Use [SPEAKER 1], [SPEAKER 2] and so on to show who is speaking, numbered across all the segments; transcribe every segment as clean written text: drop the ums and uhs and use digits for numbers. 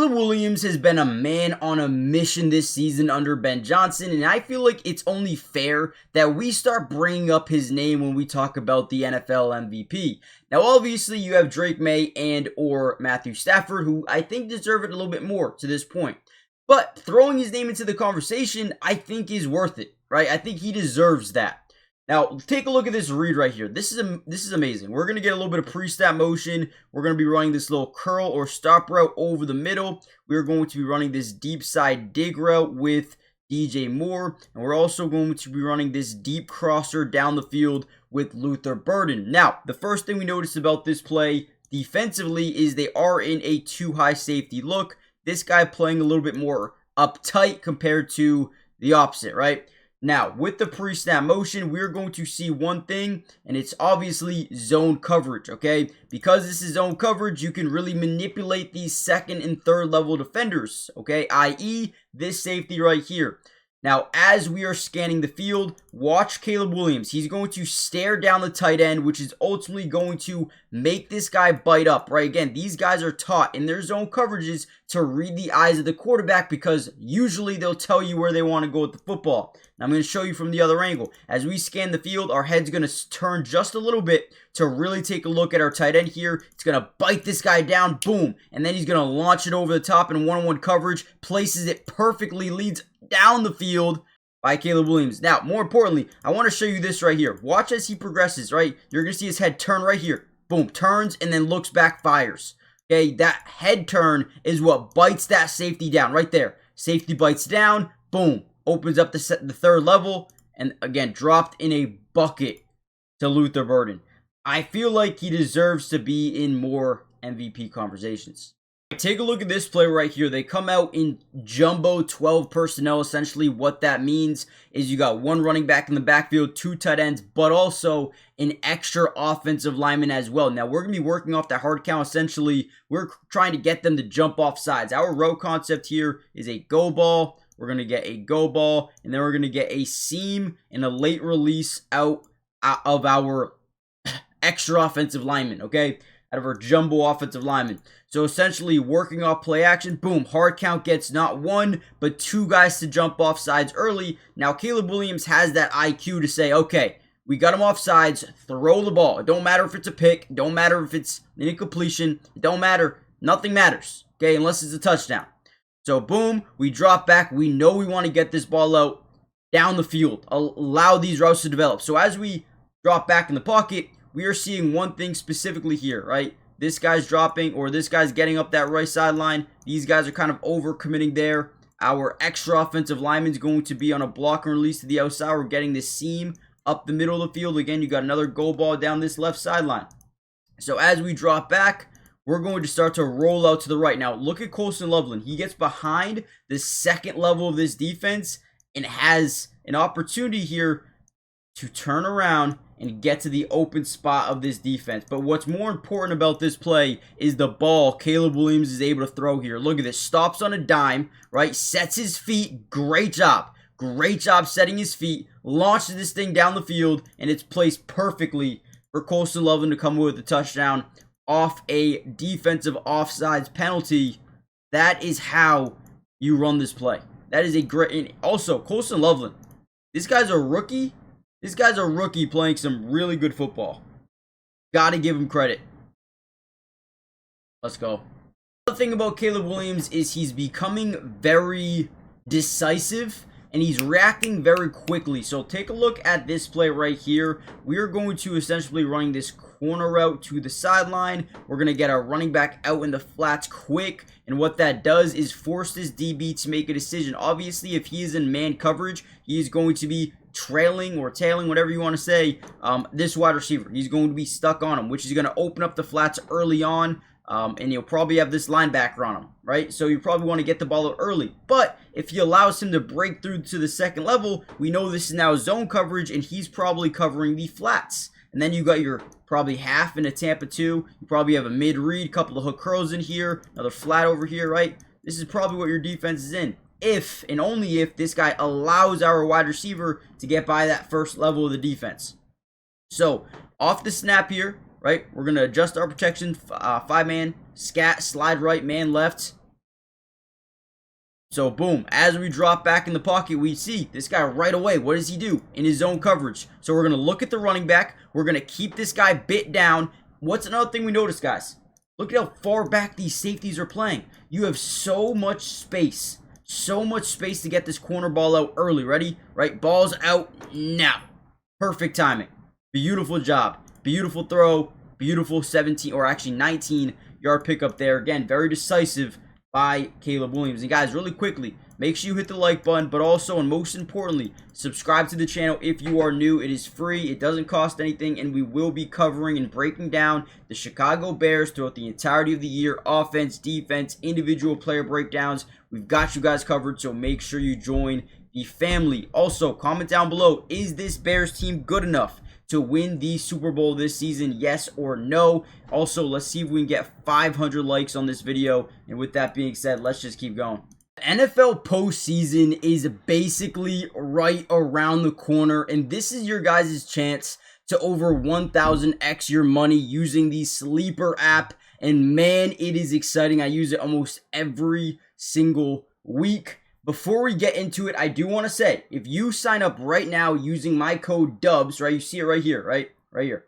[SPEAKER 1] Caleb Williams has been a man on a mission this season under Ben Johnson, and I feel like it's only fair that we start bringing up his name when we talk about the NFL MVP. Now, obviously, you have Drake May and or Matthew Stafford, who I think deserve it a little bit more to this point. But throwing his name into the conversation, I think is worth it, right? I think he deserves that. Now, take a look at this read right here. This is amazing. We're going to get a little bit of pre-snap motion. We're going to be running this little curl or stop route over the middle. We're going to be running this deep side dig route with DJ Moore. And we're also going to be running this deep crosser down the field with Luther Burden. Now, the first thing we notice about this play defensively is they are in a too high safety look. This guy playing a little bit more uptight compared to the opposite, right? Now, with the pre-snap motion, we're going to see one thing, and it's obviously zone coverage, okay? Because this is zone coverage, you can really manipulate these second and third level defenders, okay? i.e., this safety right here. Now, as we are scanning the field, watch Caleb Williams. He's going to stare down the tight end, which is ultimately going to make this guy bite up, right? Again, these guys are taught in their zone coverages to read the eyes of the quarterback because usually they'll tell you where they want to go with the football. Now, I'm going to show you from the other angle. As we scan the field, our head's going to turn just a little bit to really take a look at our tight end here. It's going to bite this guy down, boom, and then he's going to launch it over the top in one-on-one coverage, places it perfectly, leads down the field by Caleb Williams. Now, more importantly, I want to show you this right here. Watch as he progresses, right? You're going to see his head turn right here. Boom, turns and then looks back, fires. Okay, that head turn is what bites that safety down right there. Safety bites down, boom, opens up the third level, and again, dropped in a bucket to Luther Burden. I feel like he deserves to be in more MVP conversations. Take a look at this play right here. They come out in jumbo 12 personnel. Essentially what that means is you got one running back in the backfield, two tight ends, but also an extra offensive lineman as well. Now we're going to be working off that hard count. Essentially, we're trying to get them to jump off sides. Our row concept here is a go ball. We're going to get a go ball, and then we're going to get a seam and a late release out of our extra offensive lineman, okay? Out of our jumbo offensive lineman. So essentially working off play action, boom, hard count gets not one, but two guys to jump off sides early. Now Caleb Williams has that IQ to say, okay, we got him off sides, throw the ball. It don't matter if it's a pick, it don't matter if it's an incompletion, it don't matter, nothing matters, okay, unless it's a touchdown. So boom, we drop back, we know we want to get this ball out down the field, allow these routes to develop. So as we drop back in the pocket, we are seeing one thing specifically here, right? This guy's dropping, or this guy's getting up that right sideline. These guys are kind of overcommitting there. Our extra offensive lineman is going to be on a block and release to the outside. We're getting this seam up the middle of the field. Again, you got another go ball down this left sideline. So as we drop back, we're going to start to roll out to the right. Now, look at Colston Loveland. He gets behind the second level of this defense and has an opportunity here to turn around and get to the open spot of this defense. But what's more important about this play is the ball Caleb Williams is able to throw here. Look at this. Stops on a dime, right? Sets his feet. Great job. Great job setting his feet. Launches this thing down the field, and it's placed perfectly for Colston Loveland to come away with the touchdown off a defensive offsides penalty. That is how you run this play. That is a great... And also, Colston Loveland. This guy's a rookie. This guy's a rookie playing some really good football. Gotta give him credit. Let's go. The thing about Caleb Williams is he's becoming very decisive and he's reacting very quickly. So take a look at this play right here. We're going to essentially running this corner route to the sideline. We're going to get our running back out in the flats quick. And what that does is force this DB to make a decision. Obviously, if he is in man coverage, he is going to be trailing or tailing, whatever you want to say, this wide receiver. He's going to be stuck on him, which is going to open up the flats early on, and you'll probably have this linebacker on him, right? So you probably want to get the ball out early. But if he allows him to break through to the second level, we know this is now zone coverage, and he's probably covering the flats. And then you got your probably half in a Tampa 2. You probably have a mid-read, couple of hook curls in here, another flat over here, right? This is probably what your defense is in. If and only if this guy allows our wide receiver to get by that first level of the defense. So off the snap here, right, we're going to adjust our protection, 5-man, scat, slide right, man left. So boom, as we drop back in the pocket, we see this guy right away. What does he do? In his zone coverage. So we're going to look at the running back. We're going to keep this guy bit down. What's another thing we notice, guys? Look at how far back these safeties are playing. You have so much space. So much space to get this corner ball out early. Ready? Right? Ball's out now. Perfect timing. Beautiful job. Beautiful throw. Beautiful 17 or actually 19-yard pickup there. Again, very decisive by Caleb Williams. And guys, really quickly, make sure you hit the like button, but also and most importantly, subscribe to the channel if you are new. It is free, it doesn't cost anything, and we will be covering and breaking down the Chicago Bears throughout the entirety of the year. Offense, defense, individual player breakdowns. We've got you guys covered, so make sure you join the family. Also, comment down below, is this Bears team good enough to win the Super Bowl this season, yes or no? Also, let's see if we can get 500 likes on this video. And with that being said, let's just keep going. NFL postseason is basically right around the corner, and this is your guys' chance to over 1,000x your money using the Sleeper app. And man, it is exciting. I use it almost every single week. Before we get into it, I do want to say, if you sign up right now using my code DUBS, right, you see it right here, right here,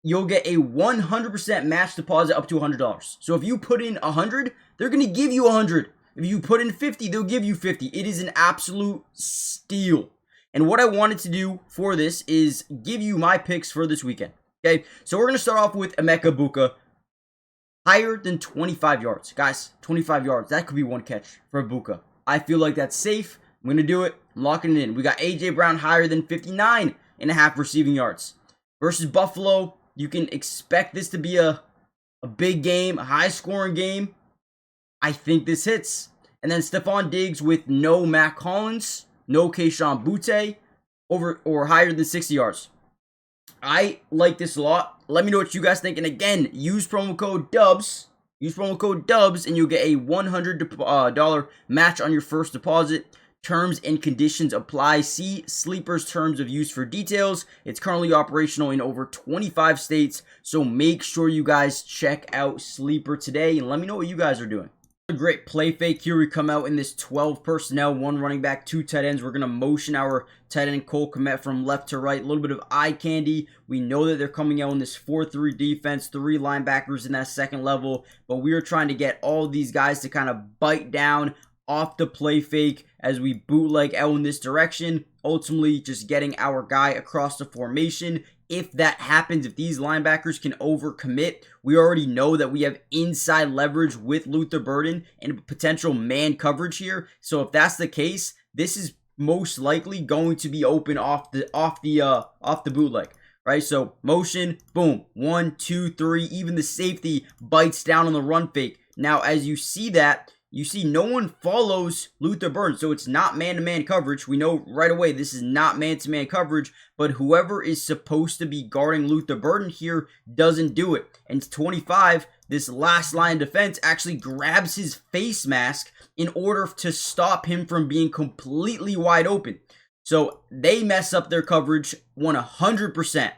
[SPEAKER 1] you'll get a 100% match deposit up to $100. So if you put in 100, they're going to give you 100. If you put in 50, they'll give you 50. It is an absolute steal. And what I wanted to do for this is give you my picks for this weekend. Okay, so we're going to start off with Emeka Buka. Higher than 25 yards. Guys, 25 yards. That could be one catch for Buka. I feel like that's safe. I'm going to do it. I'm locking it in. We got A.J. Brown higher than 59.5 receiving yards. Versus Buffalo, you can expect this to be a big game, a high-scoring game. I think this hits. And then Stephon Diggs with no Matt Collins, no Kayshon Boutte, over or higher than 60 yards. I like this a lot. Let me know what you guys think. And again, use promo code DUBS. Use promo code DUBS and you'll get a $100 match on your first deposit. Terms and conditions apply. See Sleeper's terms of use for details. It's currently operational in over 25 states. So make sure you guys check out Sleeper today and let me know what you guys are doing. A great play fake here. We come out in this 12 personnel, 1 running back, 2 tight ends. We're going to motion our tight end Cole Kmet from left to right. A little bit of eye candy. We know that they're coming out in this 4-3 defense, 3 linebackers in that second level, but we are trying to get all of these guys to kind of bite down off the play fake as we bootleg out in this direction, ultimately just getting our guy across the formation. If that happens, if these linebackers can overcommit, we already know that we have inside leverage with Luther Burden and potential man coverage here. So if that's the case, this is most likely going to be open off the bootleg, right? So motion, boom, 1, 2, 3. Even the safety bites down on the run fake. Now, as you see that, you see no one follows Luther Burden, so it's not man-to-man coverage. We know right away this is not man-to-man coverage, but whoever is supposed to be guarding Luther Burden here doesn't do it. And 25, this last line defense actually grabs his face mask in order to stop him from being completely wide open. So they mess up their coverage 100%.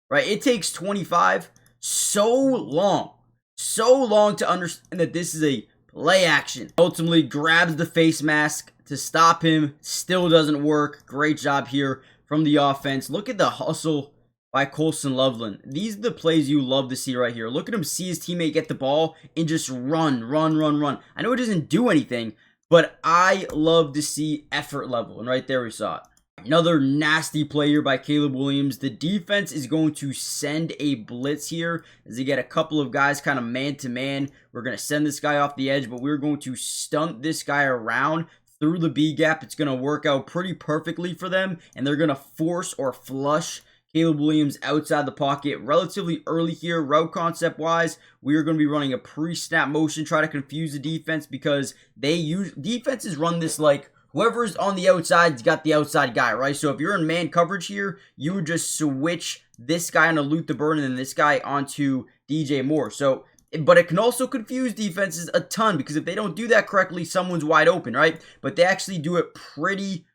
[SPEAKER 1] Right? It takes 25 so long to understand that this is a play action. Ultimately grabs the face mask to stop him. Still doesn't work. Great job here from the offense. Look at the hustle by Colson Loveland. These are the plays you love to see right here. Look at him see his teammate get the ball and just run. I know it doesn't do anything, but I love to see effort level. And right there we saw it. Another nasty play here by Caleb Williams. The defense is going to send a blitz here as they get a couple of guys kind of man-to-man. We're going to send this guy off the edge, but we're going to stunt this guy around through the B gap. It's going to work out pretty perfectly for them, and they're going to force or flush Caleb Williams outside the pocket relatively early here. Route concept-wise, we are going to be running a pre-snap motion, try to confuse the defense because defenses run this like whoever's on the outside's got the outside guy, right? So if you're in man coverage here, you would just switch this guy onto Luther Burden and this guy onto DJ Moore. So, but it can also confuse defenses a ton because if they don't do that correctly, someone's wide open, right? But they actually do it pretty,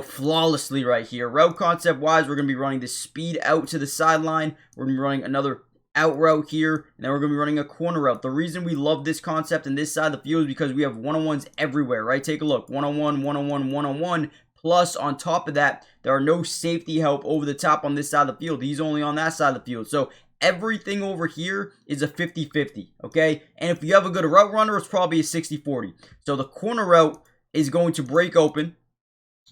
[SPEAKER 1] flawlessly right here. Route concept wise, we're going to be running this speed out to the sideline. We're going to be running another out route here, and then we're going to be running a corner route. The reason we love this concept in this side of the field is because we have one-on-ones everywhere, right? Take a look. One-on-one, one-on-one, one-on-one. Plus, on top of that, there are no safety help over the top on this side of the field. He's only on that side of the field. So everything over here is a 50-50, okay? And if you have a good route runner, it's probably a 60-40. So the corner route is going to break open,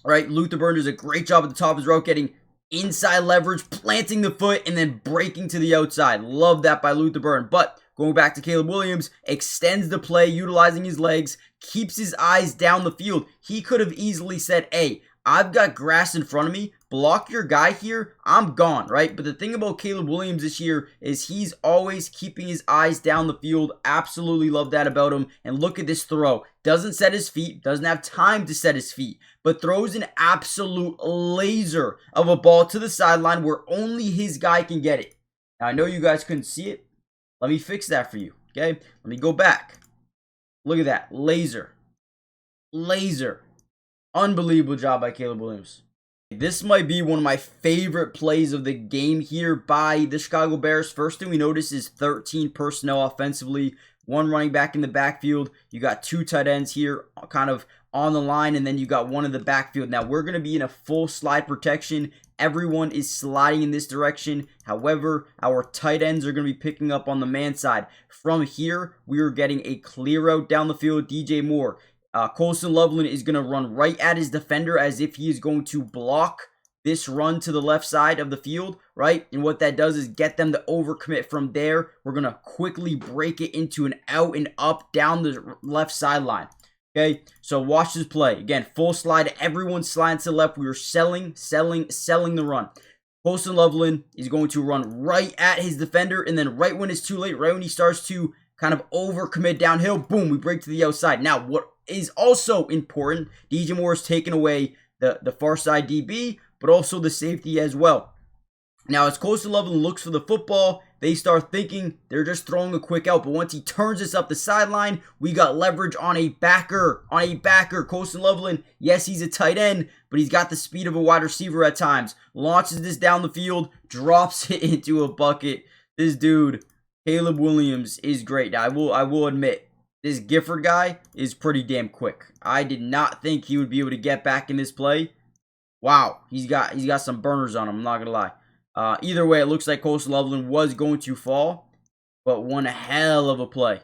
[SPEAKER 1] right? Luther Burns does a great job at the top of his route, getting inside leverage, planting the foot, and then breaking to the outside. Love that by Luther Burns. But going back to Caleb Williams, extends the play, utilizing his legs, keeps his eyes down the field. He could have easily said, hey, I've got grass in front of me. Block your guy here. I'm gone, right? But the thing about Caleb Williams this year is he's always keeping his eyes down the field. Absolutely love that about him. And look at this throw. Doesn't set his feet. Doesn't have time to set his feet. But throws an absolute laser of a ball to the sideline where only his guy can get it. Now, I know you guys couldn't see it. Let me fix that for you, okay? Let me go back. Look at that. Laser. Laser. Unbelievable job by Caleb Williams. This might be one of my favorite plays of the game here by the Chicago Bears. First thing we notice is 13 personnel offensively. One running back in the backfield. You got two tight ends here kind of on the line, and then you got one in the backfield. Now, we're going to be in a full slide protection. Everyone is sliding in this direction. However, our tight ends are going to be picking up on the man side. From here, we are getting a clear out down the field. DJ Moore. Colson Loveland is going to run right at his defender as if he is going to block this run to the left side of the field, right? And what that does is get them to overcommit from there. We're going to quickly break it into an out and up down the left sideline. Okay, so watch this play. Again, full slide. Everyone's sliding to the left. We are selling the run. Colson Loveland is going to run right at his defender, and then right when it's too late, right when he starts to kind of overcommit downhill, boom, we break to the outside. Now, what is also important, DJ Moore is taking away the far side DB, but also the safety as well. Now, as Colson Loveland looks for the football, they start thinking they're just throwing a quick out. But once he turns this up the sideline, we got leverage on a backer. Colson Loveland, yes, he's a tight end, but he's got the speed of a wide receiver at times. Launches this down the field, drops it into a bucket. This dude, Caleb Williams, is great. Now, I will admit, this Gifford guy is pretty damn quick. I did not think he would be able to get back in this play. Wow, he's got some burners on him, I'm not going to lie. Either way, it looks like Colson Loveland was going to fall, but one hell of a play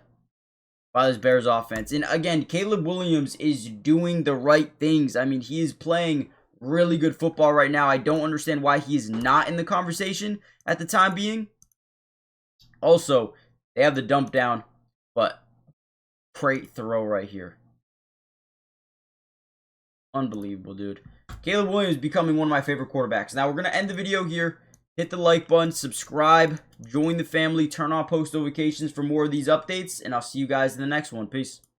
[SPEAKER 1] by this Bears offense. And again, Caleb Williams is doing the right things. I mean, he is playing really good football right now. I don't understand why he is not in the conversation at the time being. Also, they have the dump down, but great throw right here. Unbelievable, dude. Caleb Williams becoming one of my favorite quarterbacks. Now, we're going to end the video here. Hit the like button, subscribe, join the family, turn on post notifications for more of these updates, and I'll see you guys in the next one. Peace.